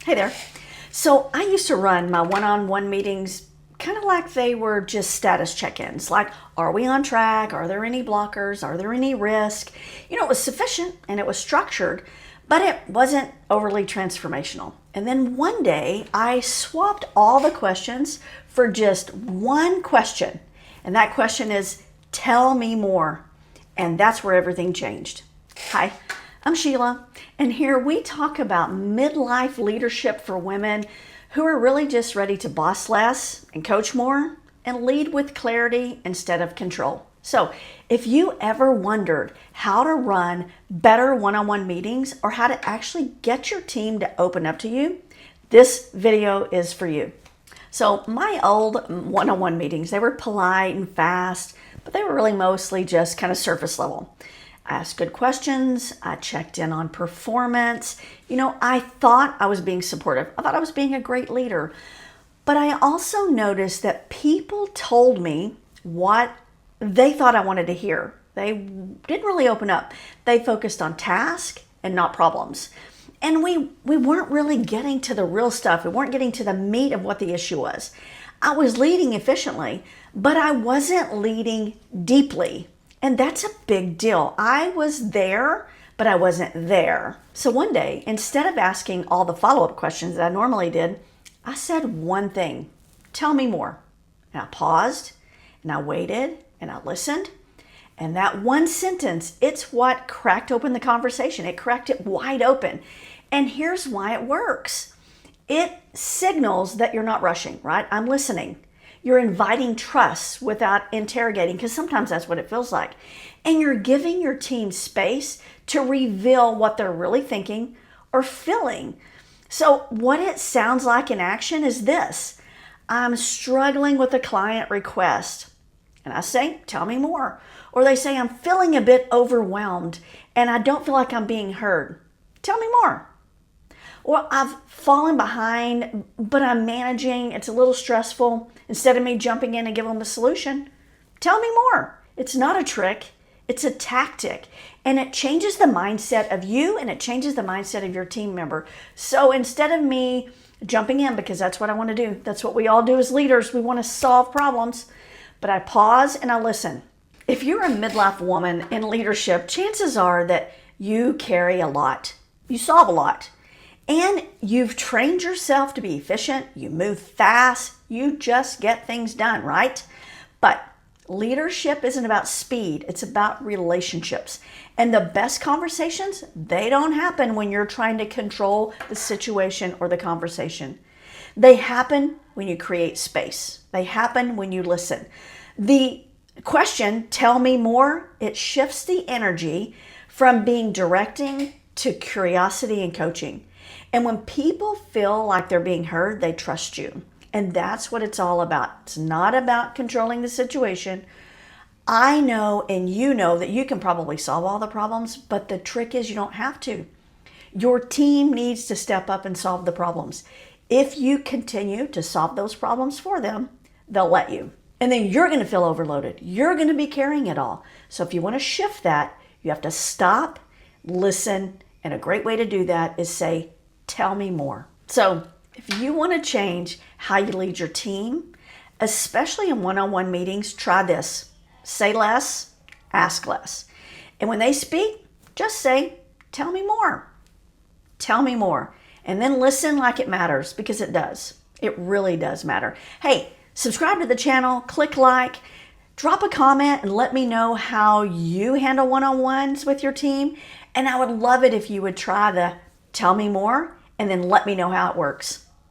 Hey there. So I used to run my one-on-one meetings kind of like they were just status check-ins, like, are we on track? Are there any blockers? Are there any risk? It was sufficient and it was structured, but it wasn't overly transformational. And then one day I swapped all the questions for just one question. And that question is, tell me more. And that's where everything changed. Hi, I'm Sheila, and here we talk about midlife leadership for women who are really just ready to boss less and coach more and lead with clarity instead of control. So if you ever wondered how to run better one-on-one meetings or how to actually get your team to open up to you, this video is for you. So my old one-on-one meetings, they were polite and fast, but they were really mostly just kind of surface level. I asked good questions. I checked in on performance. I thought I was being supportive. I thought I was being a great leader. But I also noticed that people told me what they thought I wanted to hear. They didn't really open up. They focused on task and not problems. And we weren't really getting to the real stuff. We weren't getting to the meat of what the issue was. I was leading efficiently, but I wasn't leading deeply. And that's a big deal. I was there, but I wasn't there. So one day, instead of asking all the follow-up questions that I normally did, I said one thing, tell me more. And I paused, and I waited, and I listened. And that one sentence, it's what cracked open the conversation. It cracked it wide open. And here's why it works. It signals that you're not rushing, right? I'm listening. You're inviting trust without interrogating, because sometimes that's what it feels like. And you're giving your team space to reveal what they're really thinking or feeling. So what it sounds like in action is this. I'm struggling with a client request. And I say, tell me more. Or they say, I'm feeling a bit overwhelmed and I don't feel like I'm being heard. Tell me more. Or I've fallen behind, but I'm managing. It's a little stressful. Instead of me jumping in and giving them a solution, tell me more. It's not a trick. It's a tactic. And it changes the mindset of you and it changes the mindset of your team member. So instead of me jumping in, because that's what I want to do. That's what we all do as leaders. We want to solve problems. But I pause and I listen. If you're a midlife woman in leadership, chances are that you carry a lot. You solve a lot. And you've trained yourself to be efficient, you move fast, you just get things done, right? But leadership isn't about speed, it's about relationships. And the best conversations, they don't happen when you're trying to control the situation or the conversation. They happen when you create space. They happen when you listen. The question, tell me more, it shifts the energy from being directing to curiosity and coaching. And when people feel like they're being heard, they trust you. And that's what it's all about. It's not about controlling the situation. I know and you know that you can probably solve all the problems, but the trick is you don't have to. Your team needs to step up and solve the problems. If you continue to solve those problems for them, they'll let you. And then you're going to feel overloaded. You're going to be carrying it all. So if you want to shift that, you have to stop, listen, and a great way to do that is say, tell me more. So if you want to change how you lead your team, especially in one-on-one meetings, try this. Say less, ask less. And when they speak, just say, tell me more. Tell me more. And then listen like it matters, because it does. It really does matter. Hey, subscribe to the channel, click like, drop a comment and let me know how you handle one-on-ones with your team. And I would love it if you would try the tell me more and then let me know how it works.